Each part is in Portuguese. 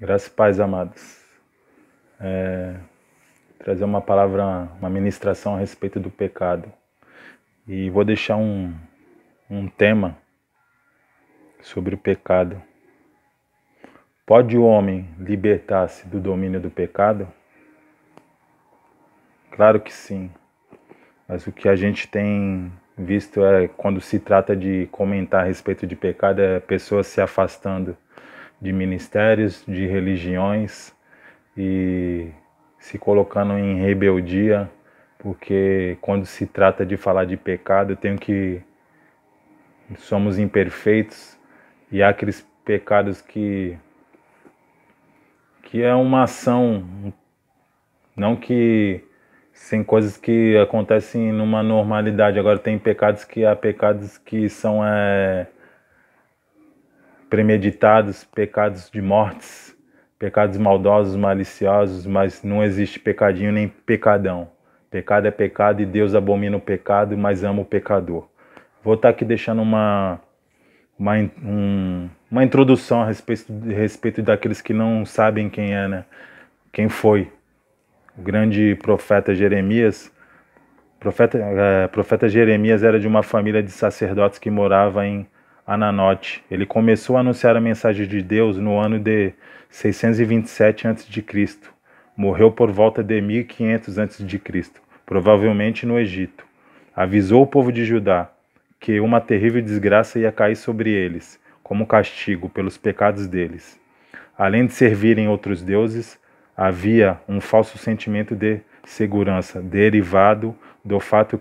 Graças e paz, amados. Trazer uma palavra, uma ministração a respeito do pecado. E vou deixar um tema sobre o pecado. Pode o homem libertar-se do domínio do pecado? Claro que sim. Mas o que a gente tem visto é, quando se trata de comentar a respeito de pecado, é pessoas se afastando de ministérios, de religiões e se colocando em rebeldia, porque quando se trata de falar de pecado, eu tenho que somos imperfeitos e há aqueles pecados que é uma ação, não que sem coisas que acontecem numa normalidade. Agora tem pecados que há pecados que são premeditados, pecados de mortes, pecados maldosos, maliciosos, mas não existe pecadinho nem pecadão. Pecado é pecado e Deus abomina o pecado, mas ama o pecador. Vou estar aqui deixando uma introdução a respeito daqueles que não sabem quem é, né? Quem foi o grande profeta Jeremias. Profeta Jeremias era de uma família de sacerdotes que morava em Ananote. Ele começou a anunciar a mensagem de Deus no ano de 627 a.C. Morreu por volta de 1500 a.C., provavelmente no Egito. Avisou o povo de Judá que uma terrível desgraça ia cair sobre eles, como castigo pelos pecados deles. Além de servirem outros deuses, havia um falso sentimento de segurança, derivado do fato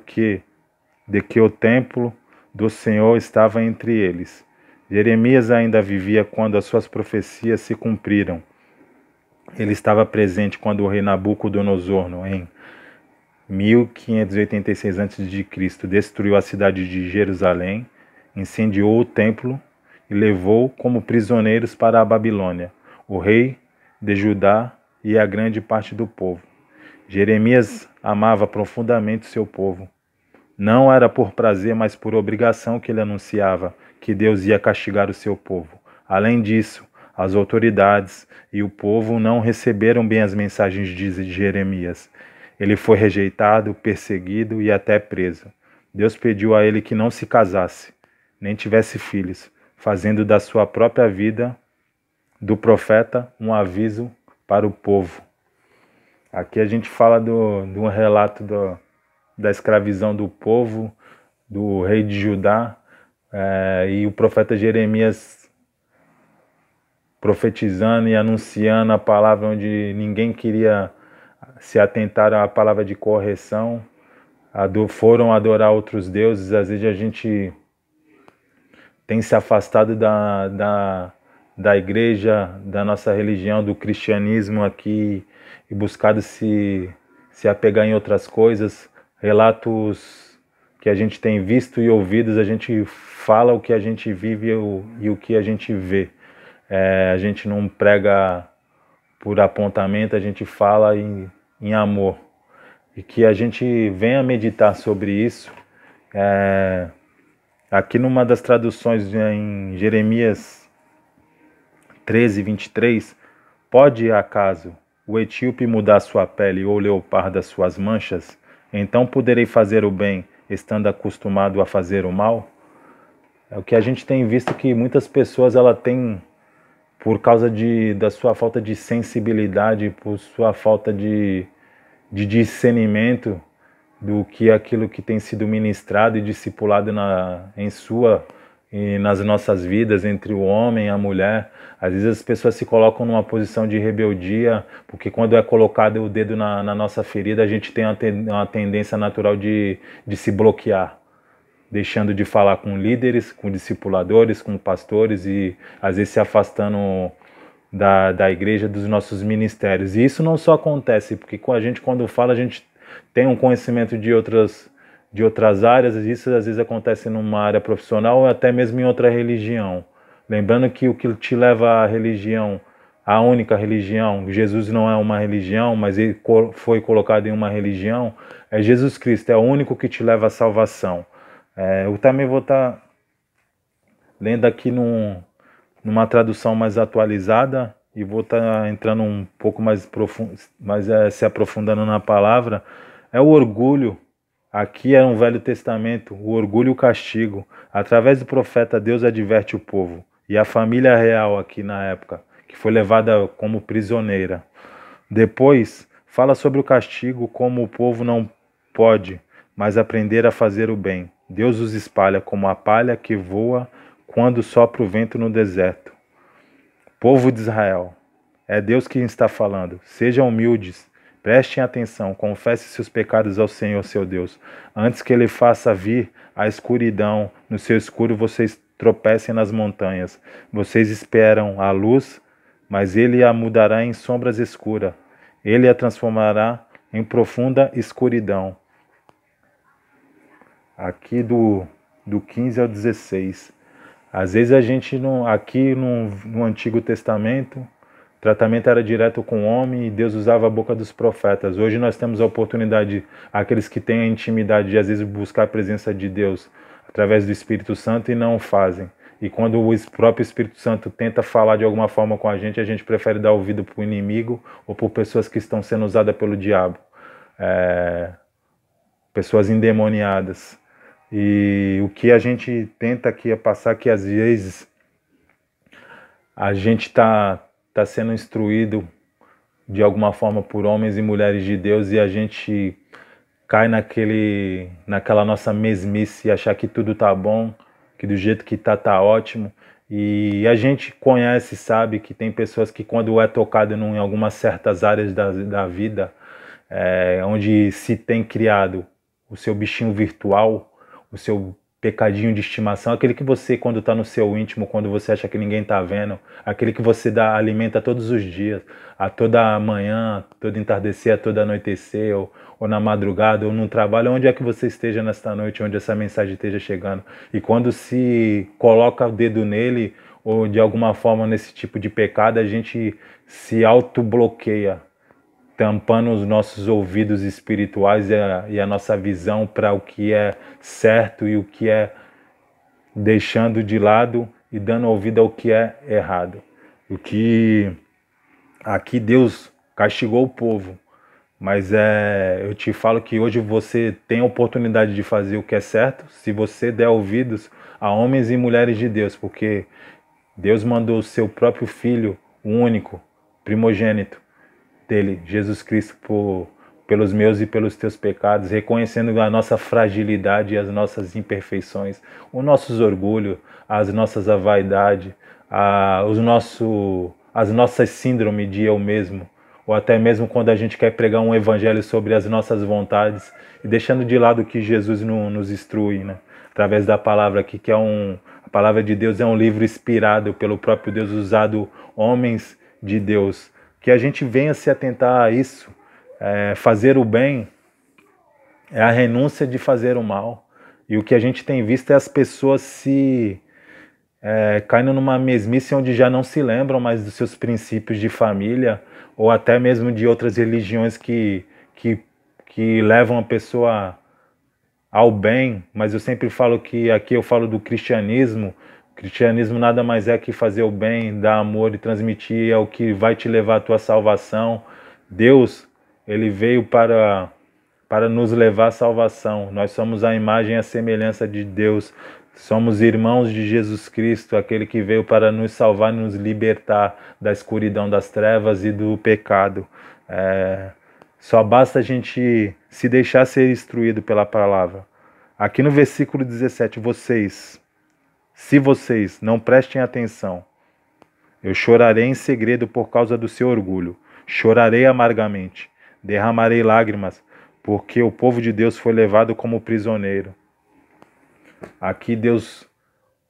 de que o templo do Senhor estava entre eles. Jeremias ainda vivia quando as suas profecias se cumpriram. Ele estava presente quando o rei Nabucodonosor, em 1586 a.C., destruiu a cidade de Jerusalém, incendiou o templo e levou como prisioneiros para a Babilônia o rei de Judá e a grande parte do povo. Jeremias amava profundamente seu povo. Não era por prazer, mas por obrigação que ele anunciava que Deus ia castigar o seu povo. Além disso, as autoridades e o povo não receberam bem as mensagens de Jeremias. Ele foi rejeitado, perseguido e até preso. Deus pediu a ele que não se casasse, nem tivesse filhos, fazendo da sua própria vida, do profeta, um aviso para o povo. Aqui a gente fala de um relato da escravidão do povo, do rei de Judá, e o profeta Jeremias profetizando e anunciando a palavra onde ninguém queria se atentar à palavra de correção, foram adorar outros deuses. Às vezes a gente tem se afastado da igreja, da nossa religião, do cristianismo aqui e buscado se apegar em outras coisas. Relatos que a gente tem visto e ouvidos, a gente fala o que a gente vive e o que a gente vê. A gente não prega por apontamento, a gente fala em amor. E que a gente venha meditar sobre isso. Aqui numa das traduções em Jeremias 13, 23, pode acaso o etíope mudar sua pele ou o leopardo as suas manchas? Então poderei fazer o bem, estando acostumado a fazer o mal? É o que a gente tem visto, que muitas pessoas ela têm, por causa da sua falta de sensibilidade, por sua falta de discernimento do que aquilo que tem sido ministrado e discipulado e nas nossas vidas, entre o homem e a mulher. Às vezes as pessoas se colocam numa posição de rebeldia, porque quando é colocado o dedo na nossa ferida, a gente tem uma tendência natural de se bloquear, deixando de falar com líderes, com discipuladores, com pastores e às vezes se afastando da igreja, dos nossos ministérios. E isso não só acontece, porque com a gente, quando fala, a gente tem um conhecimento de outras áreas, isso às vezes acontece numa área profissional ou até mesmo em outra religião. Lembrando que o que te leva à religião, a única religião, Jesus não é uma religião, mas ele foi colocado em uma religião, é Jesus Cristo, é o único que te leva à salvação. Eu também vou estar lendo aqui numa tradução mais atualizada, e vou estar entrando um pouco mais profundo, se aprofundando na palavra, é o orgulho. Aqui é um Velho Testamento, o orgulho e o castigo. Através do profeta, Deus adverte o povo e a família real aqui na época, que foi levada como prisioneira. Depois, fala sobre o castigo, como o povo não pode mais aprender a fazer o bem. Deus os espalha como a palha que voa quando sopra o vento no deserto. Povo de Israel, é Deus quem está falando. Sejam humildes, prestem atenção, confessem seus pecados ao Senhor, seu Deus. Antes que Ele faça vir a escuridão, no seu escuro vocês tropecem nas montanhas. Vocês esperam a luz, mas Ele a mudará em sombras escuras. Ele a transformará em profunda escuridão. Aqui do 15 ao 16. Às vezes a gente, aqui no Antigo Testamento, o tratamento era direto com o homem e Deus usava a boca dos profetas. Hoje nós temos a oportunidade, aqueles que têm a intimidade de às vezes buscar a presença de Deus através do Espírito Santo e não o fazem. E quando o próprio Espírito Santo tenta falar de alguma forma com a gente prefere dar ouvido para o inimigo ou por pessoas que estão sendo usadas pelo diabo. Pessoas endemoniadas. E o que a gente tenta aqui é passar que às vezes a gente está sendo instruído de alguma forma por homens e mulheres de Deus e a gente cai naquela nossa mesmice e achar que tudo tá bom, que do jeito que tá ótimo. E a gente conhece, sabe que tem pessoas que quando é tocado em algumas certas áreas da vida, onde se tem criado o seu bichinho virtual, o seu pecadinho de estimação, aquele que você, quando está no seu íntimo, quando você acha que ninguém está vendo, aquele que você alimenta todos os dias, a toda manhã, todo entardecer, a todo anoitecer, ou na madrugada, ou no trabalho, onde é que você esteja nesta noite, onde essa mensagem esteja chegando. E quando se coloca o dedo nele, ou de alguma forma nesse tipo de pecado, a gente se autobloqueia, tampando os nossos ouvidos espirituais e a nossa visão para o que é certo e o que é deixando de lado e dando ouvido ao que é errado. O que aqui Deus castigou o povo, mas eu te falo que hoje você tem a oportunidade de fazer o que é certo, se você der ouvidos a homens e mulheres de Deus, porque Deus mandou o seu próprio Filho, o único, primogênito, dele, Jesus Cristo, pelos meus e pelos teus pecados, reconhecendo a nossa fragilidade e as nossas imperfeições, os nossos orgulhos, as nossas vaidades, as nossas síndromes de eu mesmo, ou até mesmo quando a gente quer pregar um evangelho sobre as nossas vontades e deixando de lado o que Jesus nos instrui, né? Através da palavra aqui, que a palavra de Deus é um livro inspirado pelo próprio Deus, usado homens de Deus. Que a gente venha se atentar a isso. Fazer o bem é a renúncia de fazer o mal. E o que a gente tem visto é as pessoas caindo numa mesmice onde já não se lembram mais dos seus princípios de família ou até mesmo de outras religiões que levam a pessoa ao bem. Mas eu sempre falo que aqui eu falo do cristianismo. O cristianismo nada mais é que fazer o bem, dar amor e transmitir, é o que vai te levar à tua salvação. Deus, Ele veio para nos levar à salvação. Nós somos a imagem e a semelhança de Deus. Somos irmãos de Jesus Cristo, aquele que veio para nos salvar e nos libertar da escuridão das trevas e do pecado. Só basta a gente se deixar ser instruído pela palavra. Aqui no versículo 17, se vocês não prestem atenção, eu chorarei em segredo por causa do seu orgulho, chorarei amargamente, derramarei lágrimas, porque o povo de Deus foi levado como prisioneiro. Aqui Deus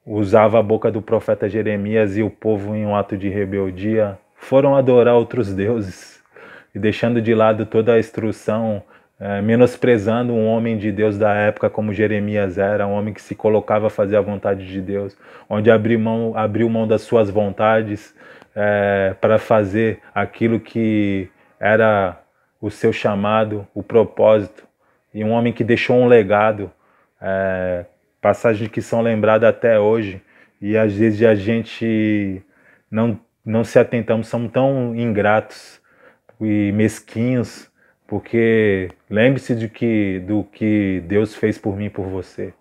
usava a boca do profeta Jeremias e o povo, em um ato de rebeldia, foram adorar outros deuses e deixando de lado toda a instrução, menosprezando um homem de Deus da época como Jeremias era, um homem que se colocava a fazer a vontade de Deus, onde abriu mão das suas vontades para fazer aquilo que era o seu chamado, o propósito, e um homem que deixou um legado, passagens que são lembradas até hoje, e às vezes a gente não não se atentamos, somos tão ingratos e mesquinhos, porque lembre-se do que Deus fez por mim e por você.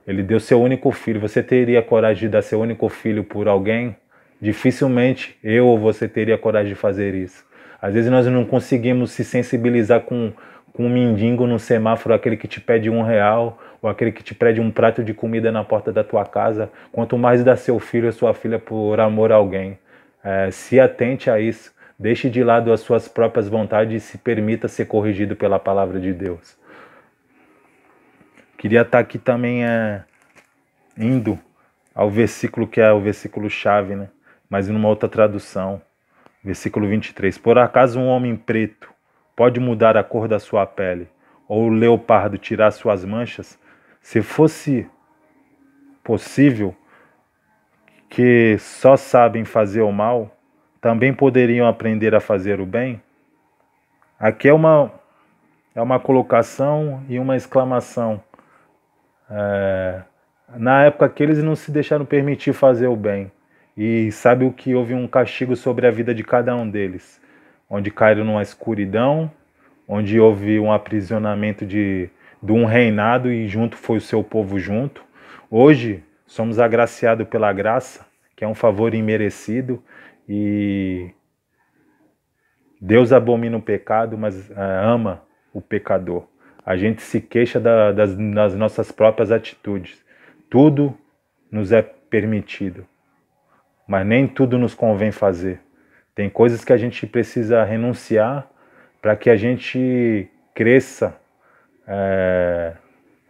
Ele deu seu único filho. Você teria coragem de dar seu único filho por alguém? Dificilmente eu ou você teria coragem de fazer isso. Às vezes nós não conseguimos se sensibilizar com um mendigo no semáforo, aquele que te pede R$ 1, ou aquele que te pede um prato de comida na porta da tua casa. Quanto mais dar seu filho ou sua filha por amor a alguém. Se atente a isso. Deixe de lado as suas próprias vontades e se permita ser corrigido pela palavra de Deus. Queria estar aqui também indo ao versículo que é o versículo chave, né? Mas numa outra tradução. Versículo 23. Por acaso um homem preto pode mudar a cor da sua pele, ou o leopardo tirar suas manchas? Se fosse possível que só sabem fazer o mal, também poderiam aprender a fazer o bem? Aqui é uma colocação e uma exclamação. Na época que eles não se deixaram permitir fazer o bem. E sabe o que? Houve um castigo sobre a vida de cada um deles, onde caíram numa escuridão, onde houve um aprisionamento de um reinado e junto foi o seu povo junto. Hoje somos agraciados pela graça, que é um favor imerecido, e Deus abomina o pecado, mas ama o pecador. A gente se queixa das nossas próprias atitudes. Tudo nos é permitido, mas nem tudo nos convém fazer. Tem coisas que a gente precisa renunciar para que a gente cresça,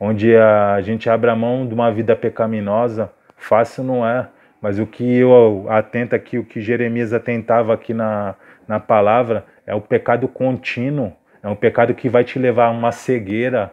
onde a gente abra mão de uma vida pecaminosa. Fácil não é, mas o que eu atento aqui, o que Jeremias atentava aqui na palavra, é o pecado contínuo. É um pecado que vai te levar a uma cegueira,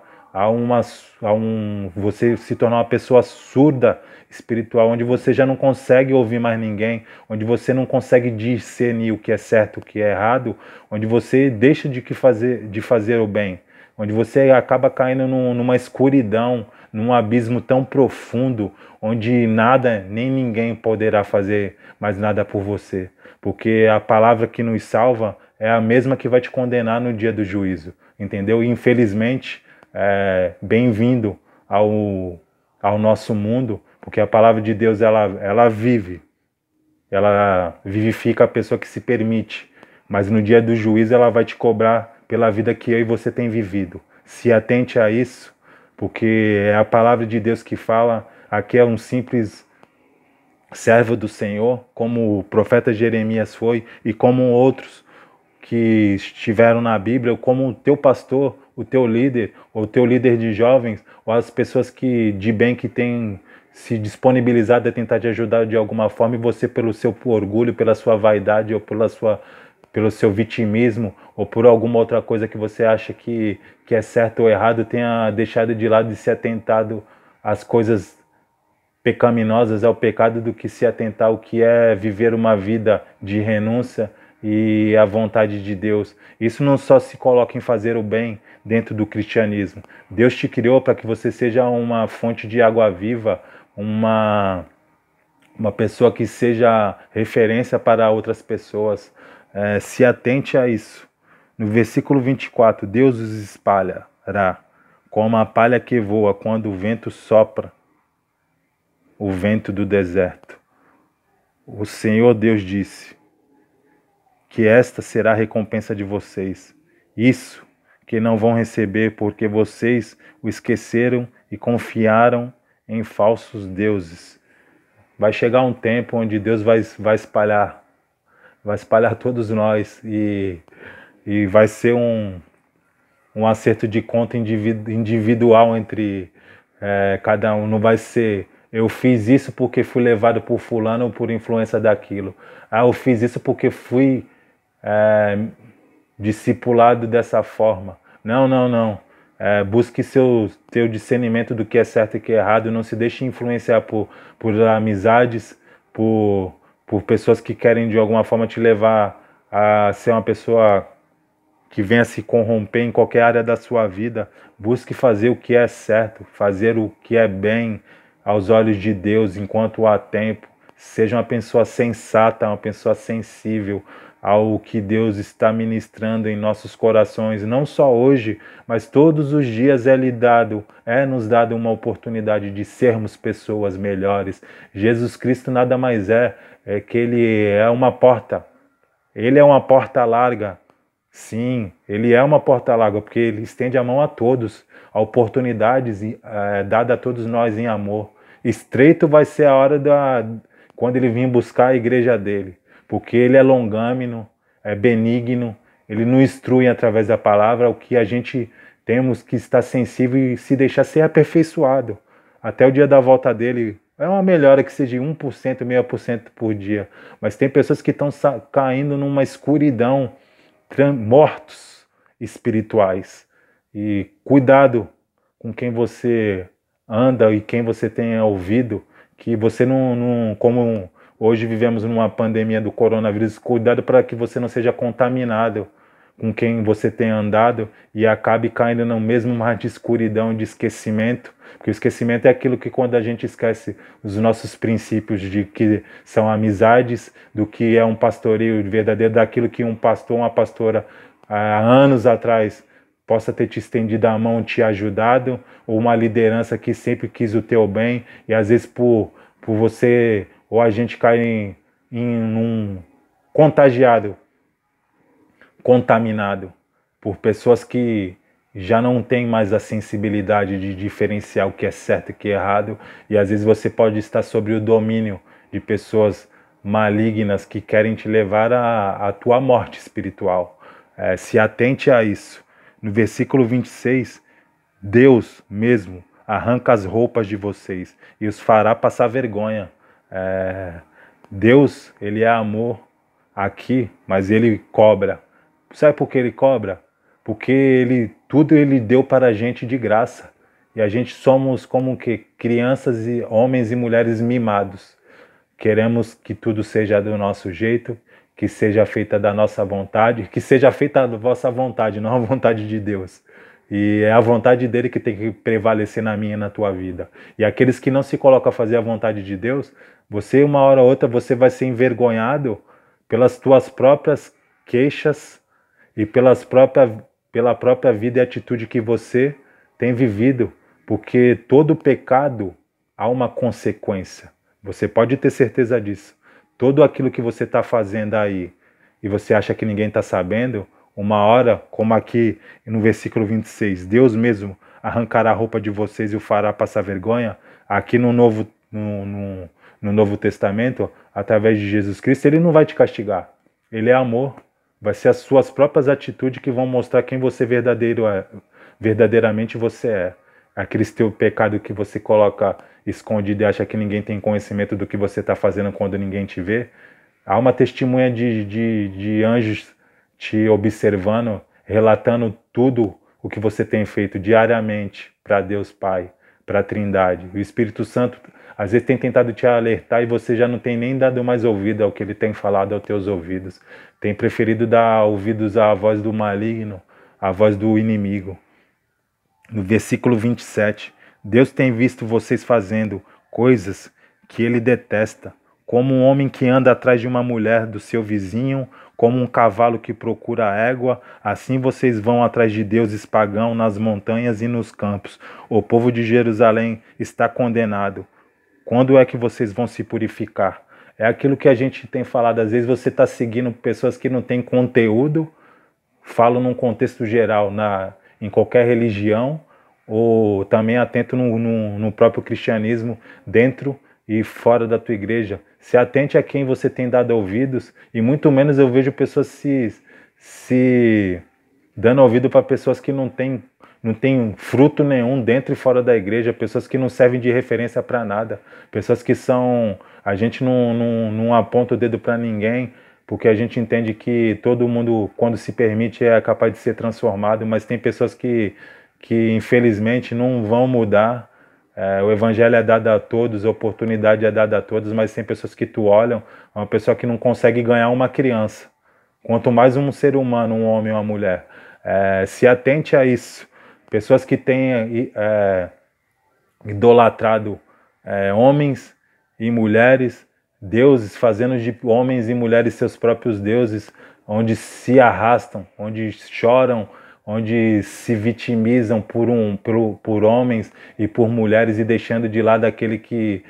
você se tornar uma pessoa surda espiritual, onde você já não consegue ouvir mais ninguém, onde você não consegue discernir o que é certo, o que é errado, onde você deixa de fazer o bem, onde você acaba caindo numa escuridão, num abismo tão profundo, onde nada nem ninguém poderá fazer mais nada por você, porque a palavra que nos salva é a mesma que vai te condenar no dia do juízo, entendeu? E infelizmente, bem-vindo ao nosso mundo, porque a palavra de Deus ela vivifica a pessoa que se permite, mas no dia do juízo ela vai te cobrar pela vida que eu e você tem vivido. Se atente a isso, porque é a palavra de Deus que fala. Aqui é um simples servo do Senhor, como o profeta Jeremias foi, e como outros que estiveram na Bíblia, como o teu pastor, o teu líder, ou o teu líder de jovens, ou as pessoas de bem que têm se disponibilizado a tentar te ajudar de alguma forma, e você, pelo seu orgulho, pela sua vaidade, ou pelo seu vitimismo, ou por alguma outra coisa que você acha que é certo ou errado, tenha deixado de lado e se atentado às coisas pecaminosas, ao pecado, do que se atentar ao que é viver uma vida de renúncia e a vontade de Deus. Isso não só se coloca em fazer o bem dentro do cristianismo. Deus te criou para que você seja uma fonte de água viva, uma pessoa que seja referência para outras pessoas. Se atente a isso. No versículo 24, Deus os espalhará como a palha que voa quando o vento sopra, o vento do deserto. O Senhor Deus disse que esta será a recompensa de vocês. Isso que não vão receber porque vocês o esqueceram e confiaram em falsos deuses. Vai chegar um tempo onde Deus vai espalhar todos nós e vai ser um acerto de conta individual entre cada um. Não vai ser: eu fiz isso porque fui levado por fulano ou por influência daquilo. Eu fiz isso porque fui discipulado dessa forma. Não. Busque teu discernimento do que é certo e que é errado. Não se deixe influenciar por amizades, por pessoas que querem de alguma forma te levar a ser uma pessoa que venha se corromper em qualquer área da sua vida. Busque fazer o que é certo, fazer o que é bem aos olhos de Deus enquanto há tempo. Seja uma pessoa sensata, uma pessoa sensível ao que Deus está ministrando em nossos corações, não só hoje, mas todos os dias nos dado uma oportunidade de sermos pessoas melhores. Jesus Cristo nada mais é que ele é uma porta. Ele é uma porta larga. Sim, ele é uma porta larga, porque ele estende a mão a todos, a oportunidades dada a todos nós em amor. Estreito vai ser a hora quando ele vir buscar a igreja dele, porque ele é longâmino, é benigno, ele nos instrui através da palavra o que a gente temos que estar sensível e se deixar ser aperfeiçoado. Até o dia da volta dele, é uma melhora que seja 1%, 0,5% por dia, mas tem pessoas que estão caindo numa escuridão, mortos espirituais. E cuidado com quem você anda e quem você tem ouvido, que você não como hoje vivemos numa pandemia do coronavírus, cuidado para que você não seja contaminado com quem você tem andado e acabe caindo no mesmo mar de escuridão, de esquecimento, porque o esquecimento é aquilo que quando a gente esquece os nossos princípios de que são amizades, do que é um pastoreio verdadeiro, daquilo que um pastor, uma pastora há anos atrás possa ter te estendido a mão, te ajudado, ou uma liderança que sempre quis o teu bem, e às vezes por você, ou a gente cai em contagiado, contaminado por pessoas que já não têm mais a sensibilidade de diferenciar o que é certo e o que é errado, e às vezes você pode estar sob o domínio de pessoas malignas que querem te levar à tua morte espiritual. Se atente a isso. No versículo 26, Deus mesmo arranca as roupas de vocês e os fará passar vergonha. Deus, ele é amor aqui, mas ele cobra. Sabe por que ele cobra? Porque tudo ele deu para a gente de graça. E a gente somos como que crianças e homens e mulheres mimados. Queremos que tudo seja do nosso jeito, que seja feita da nossa vontade, que seja feita da vossa vontade, não a vontade de Deus. E é a vontade dele que tem que prevalecer na minha e na tua vida. E aqueles que não se colocam a fazer a vontade de Deus, você uma hora ou outra você vai ser envergonhado pelas tuas próprias queixas e pela própria vida e atitude que você tem vivido, porque todo pecado há uma consequência. Você pode ter certeza disso. Tudo aquilo que você está fazendo aí e você acha que ninguém está sabendo, uma hora, como aqui no versículo 26, Deus mesmo arrancará a roupa de vocês e o fará passar vergonha. Aqui no Novo Testamento, através de Jesus Cristo, ele não vai te castigar. Ele é amor. Vai ser as suas próprias atitudes que vão mostrar quem você verdadeiramente você é. Aqueles teu pecado que você coloca escondido e acha que ninguém tem conhecimento do que você está fazendo quando ninguém te vê. Há uma testemunha de anjos te observando, relatando tudo o que você tem feito diariamente para Deus Pai, para a Trindade. O Espírito Santo às vezes tem tentado te alertar e você já não tem nem dado mais ouvido ao que ele tem falado aos teus ouvidos. Tem preferido dar ouvidos à voz do maligno, à voz do inimigo. No versículo 27, Deus tem visto vocês fazendo coisas que ele detesta, como um homem que anda atrás de uma mulher do seu vizinho, como um cavalo que procura a égua, assim vocês vão atrás de deuses pagãos nas montanhas e nos campos. O povo de Jerusalém está condenado. Quando é que vocês vão se purificar? É aquilo que a gente tem falado, às vezes você está seguindo pessoas que não têm conteúdo, falo num contexto geral, em qualquer religião, ou também atento no próprio cristianismo, dentro e fora da tua igreja. Se atente a quem você tem dado ouvidos, e muito menos eu vejo pessoas se dando ouvido para pessoas que não têm fruto nenhum dentro e fora da igreja, pessoas que não servem de referência para nada, pessoas que a gente não aponta o dedo para ninguém, porque a gente entende que todo mundo, quando se permite, é capaz de ser transformado, mas tem pessoas que infelizmente não vão mudar. O evangelho é dado a todos, a oportunidade é dada a todos, mas tem pessoas que tu olham, uma pessoa que não consegue ganhar uma criança, quanto mais um ser humano, um homem ou uma mulher. Se atente a isso. Pessoas que têm idolatrado homens e mulheres deuses, fazendo de homens e mulheres seus próprios deuses, onde se arrastam, onde choram, onde se vitimizam por homens e por mulheres e deixando de lado aquele que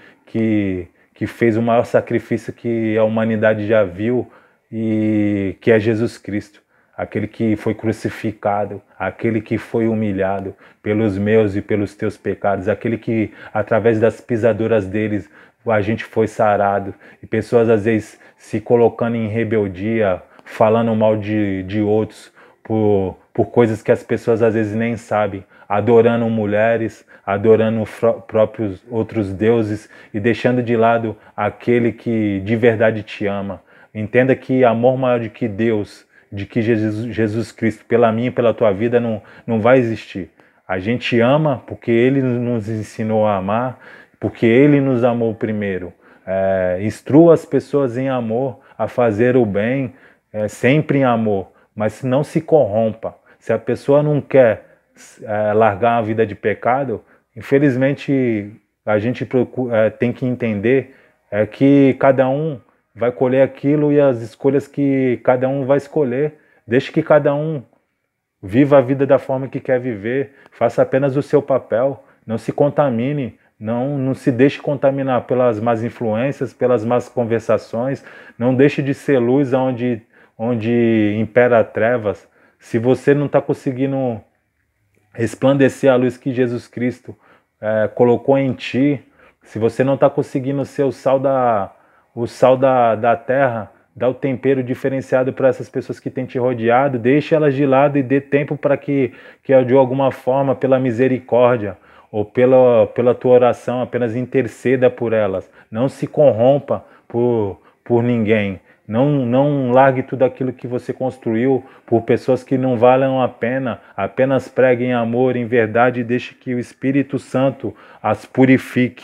fez o maior sacrifício que a humanidade já viu, e que é Jesus Cristo, aquele que foi crucificado, aquele que foi humilhado pelos meus e pelos teus pecados, aquele que através das pisaduras deles a gente foi sarado. E pessoas às vezes se colocando em rebeldia, falando mal de outros por coisas que as pessoas às vezes nem sabem, adorando mulheres, adorando próprios outros deuses e deixando de lado aquele que de verdade te ama. Entenda que amor maior do que Deus, de que Jesus Cristo, pela minha e pela tua vida, não vai existir. A gente ama porque Ele nos ensinou a amar, porque Ele nos amou primeiro. Instrua as pessoas em amor, a fazer o bem, sempre em amor, mas não se corrompa. Se a pessoa não quer largar uma vida de pecado, infelizmente a gente tem que entender que cada um vai colher aquilo e as escolhas que cada um vai escolher. Deixe que cada um viva a vida da forma que quer viver, faça apenas o seu papel, não se contamine, não se deixe contaminar pelas más influências, pelas más conversações, não deixe de ser luz onde impera trevas. Se você não está conseguindo resplandecer a luz que Jesus Cristo colocou em ti, se você não está conseguindo ser o sal da terra, dá o tempero diferenciado para essas pessoas que têm te rodeado, deixe elas de lado e dê tempo para que de alguma forma, pela misericórdia ou pela tua oração, apenas interceda por elas. Não se corrompa por ninguém. Não largue tudo aquilo que você construiu por pessoas que não valem a pena. Apenas pregue em amor, em verdade, e deixe que o Espírito Santo as purifique.